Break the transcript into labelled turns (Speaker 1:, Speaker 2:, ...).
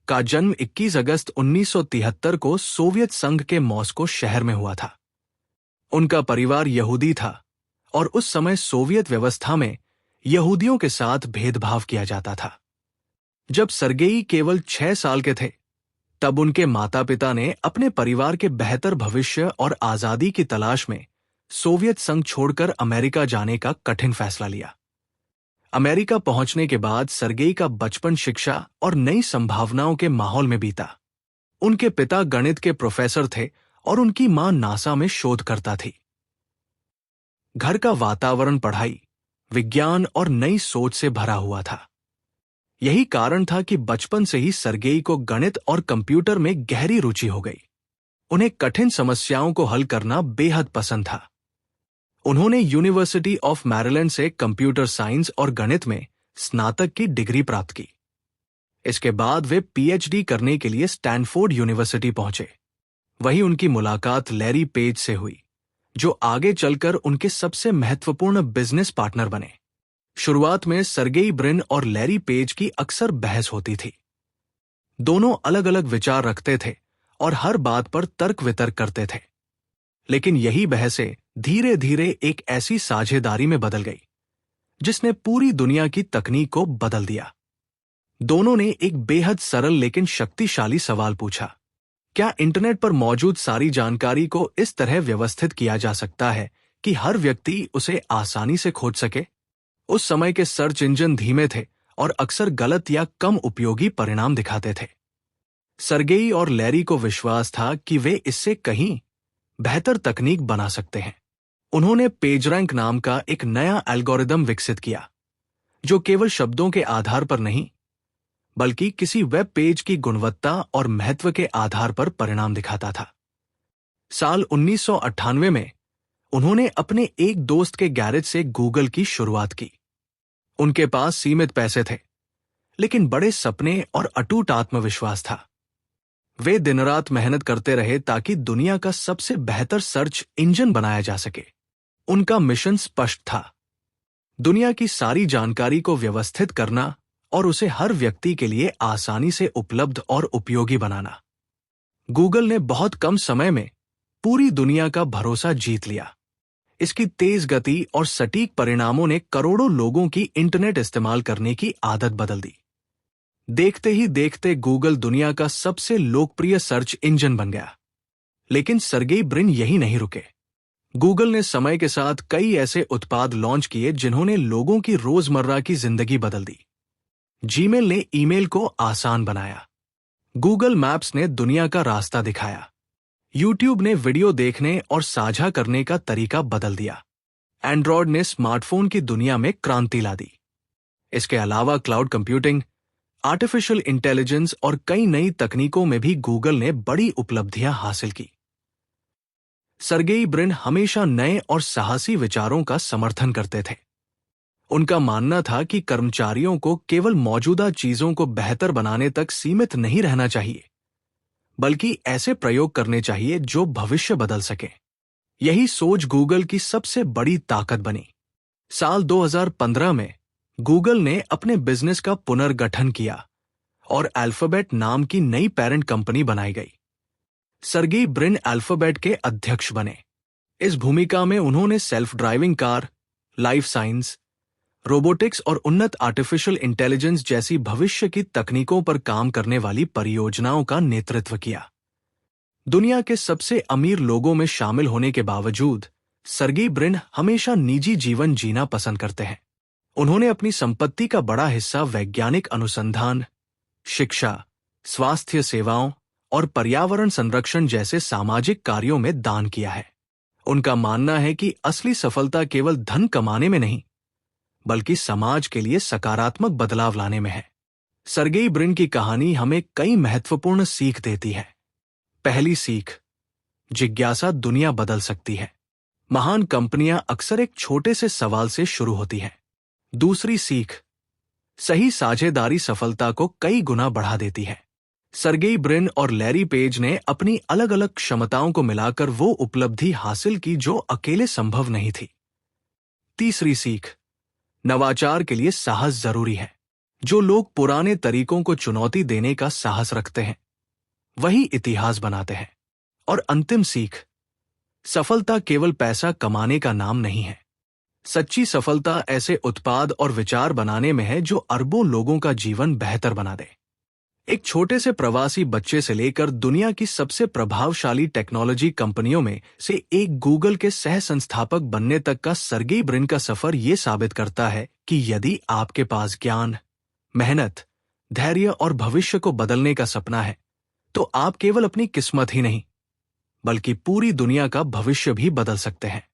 Speaker 1: का जन्म 21 अगस्त 1973 को सोवियत संघ के मॉस्को शहर में हुआ था। उनका परिवार यहूदी था और उस समय सोवियत व्यवस्था में यहूदियों के साथ भेदभाव किया जाता था। जब सर्गेई केवल 6 साल के थे, तब उनके माता पिता ने अपने परिवार के बेहतर भविष्य और आजादी की तलाश में सोवियत संघ छोड़कर अमेरिका जाने का कठिन फैसला लिया। अमेरिका पहुंचने के बाद सर्गेई का बचपन शिक्षा और नई संभावनाओं के माहौल में बीता। उनके पिता गणित के प्रोफेसर थे और उनकी मां नासा में शोधकर्ता थी। घर का वातावरण पढ़ाई, विज्ञान और नई सोच से भरा हुआ था। यही कारण था कि बचपन से ही सर्गेई को गणित और कंप्यूटर में गहरी रुचि हो गई। उन्हें कठिन समस्याओं को हल करना बेहद पसंद था। उन्होंने यूनिवर्सिटी ऑफ मैरीलैंड से कंप्यूटर साइंस और गणित में स्नातक की डिग्री प्राप्त की। इसके बाद वे पीएचडी करने के लिए स्टैनफोर्ड यूनिवर्सिटी पहुंचे। वहीं उनकी मुलाकात लैरी पेज से हुई, जो आगे चलकर उनके सबसे महत्वपूर्ण बिजनेस पार्टनर बने। शुरुआत में सर्गेई ब्रिन और लैरी पेज की अक्सर बहस होती थी। दोनों अलग अलग विचार रखते थे और हर बात पर तर्क वितर्क करते थे। लेकिन यही बहसें धीरे धीरे एक ऐसी साझेदारी में बदल गई जिसने पूरी दुनिया की तकनीक को बदल दिया। दोनों ने एक बेहद सरल लेकिन शक्तिशाली सवाल पूछा, क्या इंटरनेट पर मौजूद सारी जानकारी को इस तरह व्यवस्थित किया जा सकता है कि हर व्यक्ति उसे आसानी से खोज सके? उस समय के सर्च इंजन धीमे थे और अक्सर गलत या कम उपयोगी परिणाम दिखाते थे। सर्गेई और लैरी को विश्वास था कि वे इससे कहीं बेहतर तकनीक बना सकते हैं। उन्होंने पेजरैंक नाम का एक नया एल्गोरिदम विकसित किया, जो केवल शब्दों के आधार पर नहीं, बल्कि किसी वेब पेज की गुणवत्ता और महत्व के आधार पर परिणाम दिखाता था। साल 1998 में उन्होंने अपने एक दोस्त के गैरेज से गूगल की शुरुआत की। उनके पास सीमित पैसे थे, लेकिन बड़े सपने और अटूट आत्मविश्वास था। वे दिन रात मेहनत करते रहे ताकि दुनिया का सबसे बेहतर सर्च इंजन बनाया जा सके। उनका मिशन स्पष्ट था, दुनिया की सारी जानकारी को व्यवस्थित करना और उसे हर व्यक्ति के लिए आसानी से उपलब्ध और उपयोगी बनाना। गूगल ने बहुत कम समय में पूरी दुनिया का भरोसा जीत लिया। इसकी तेज गति और सटीक परिणामों ने करोड़ों लोगों की इंटरनेट इस्तेमाल करने की आदत बदल दी। देखते ही देखते गूगल दुनिया का सबसे लोकप्रिय सर्च इंजन बन गया। लेकिन सर्गेई ब्रिन यही नहीं रुके। गूगल ने समय के साथ कई ऐसे उत्पाद लॉन्च किए जिन्होंने लोगों की रोजमर्रा की जिंदगी बदल दी। जीमेल ने ईमेल को आसान बनाया। गूगल मैप्स ने दुनिया का रास्ता दिखाया। यूट्यूब ने वीडियो देखने और साझा करने का तरीका बदल दिया। एंड्रॉयड ने स्मार्टफोन की दुनिया में क्रांति ला दी। इसके अलावा क्लाउड कंप्यूटिंग, आर्टिफिशियल इंटेलिजेंस और कई नई तकनीकों में भी गूगल ने बड़ी उपलब्धियां हासिल की। सर्गेई ब्रिन हमेशा नए और साहसी विचारों का समर्थन करते थे। उनका मानना था कि कर्मचारियों को केवल मौजूदा चीजों को बेहतर बनाने तक सीमित नहीं रहना चाहिए, बल्कि ऐसे प्रयोग करने चाहिए जो भविष्य बदल सके। यही सोच गूगल की सबसे बड़ी ताकत बनी। साल 2015 में गूगल ने अपने बिजनेस का पुनर्गठन किया और अल्फाबेट नाम की नई पेरेंट कंपनी बनाई गई। सर्गेई ब्रिन अल्फाबेट के अध्यक्ष बने। इस भूमिका में उन्होंने self driving car, life science, robotics और उन्नत आर्टिफिशियल इंटेलिजेंस जैसी भविष्य की तकनीकों पर काम करने वाली परियोजनाओं का नेतृत्व किया। दुनिया के सबसे अमीर लोगों में शामिल होने के बावजूद सर्गेई ब्रिन हमेशा निजी जीवन जीना पसंद करते हैं। उन्होंने अपनी संपत्ति का बड़ा हिस्सा वैज्ञानिक अनुसंधान, शिक्षा, स्वास्थ्य सेवाओं और पर्यावरण संरक्षण जैसे सामाजिक कार्यों में दान किया है। उनका मानना है कि असली सफलता केवल धन कमाने में नहीं, बल्कि समाज के लिए सकारात्मक बदलाव लाने में है। सर्गेई ब्रिन की कहानी हमें कई महत्वपूर्ण सीख देती है। पहली सीख, जिज्ञासा दुनिया बदल सकती है। महान कंपनियां अक्सर एक छोटे से सवाल से शुरू होती हैं। दूसरी सीख, सही साझेदारी सफलता को कई गुना बढ़ा देती है। सर्गेई ब्रिन और लैरी पेज ने अपनी अलग अलग क्षमताओं को मिलाकर वो उपलब्धि हासिल की जो अकेले संभव नहीं थी। तीसरी सीख, नवाचार के लिए साहस जरूरी है। जो लोग पुराने तरीकों को चुनौती देने का साहस रखते हैं वही इतिहास बनाते हैं। और अंतिम सीख, सफलता केवल पैसा कमाने का नाम नहीं है। सच्ची सफलता ऐसे उत्पाद और विचार बनाने में है जो अरबों लोगों का जीवन बेहतर बना दे। एक छोटे से प्रवासी बच्चे से लेकर दुनिया की सबसे प्रभावशाली टेक्नोलॉजी कंपनियों में से एक गूगल के सह संस्थापक बनने तक का सर्गेई ब्रिन का सफर यह साबित करता है कि यदि आपके पास ज्ञान, मेहनत, धैर्य और भविष्य को बदलने का सपना है तो आप केवल अपनी किस्मत ही नहीं बल्कि पूरी दुनिया का भविष्य भी बदल सकते हैं।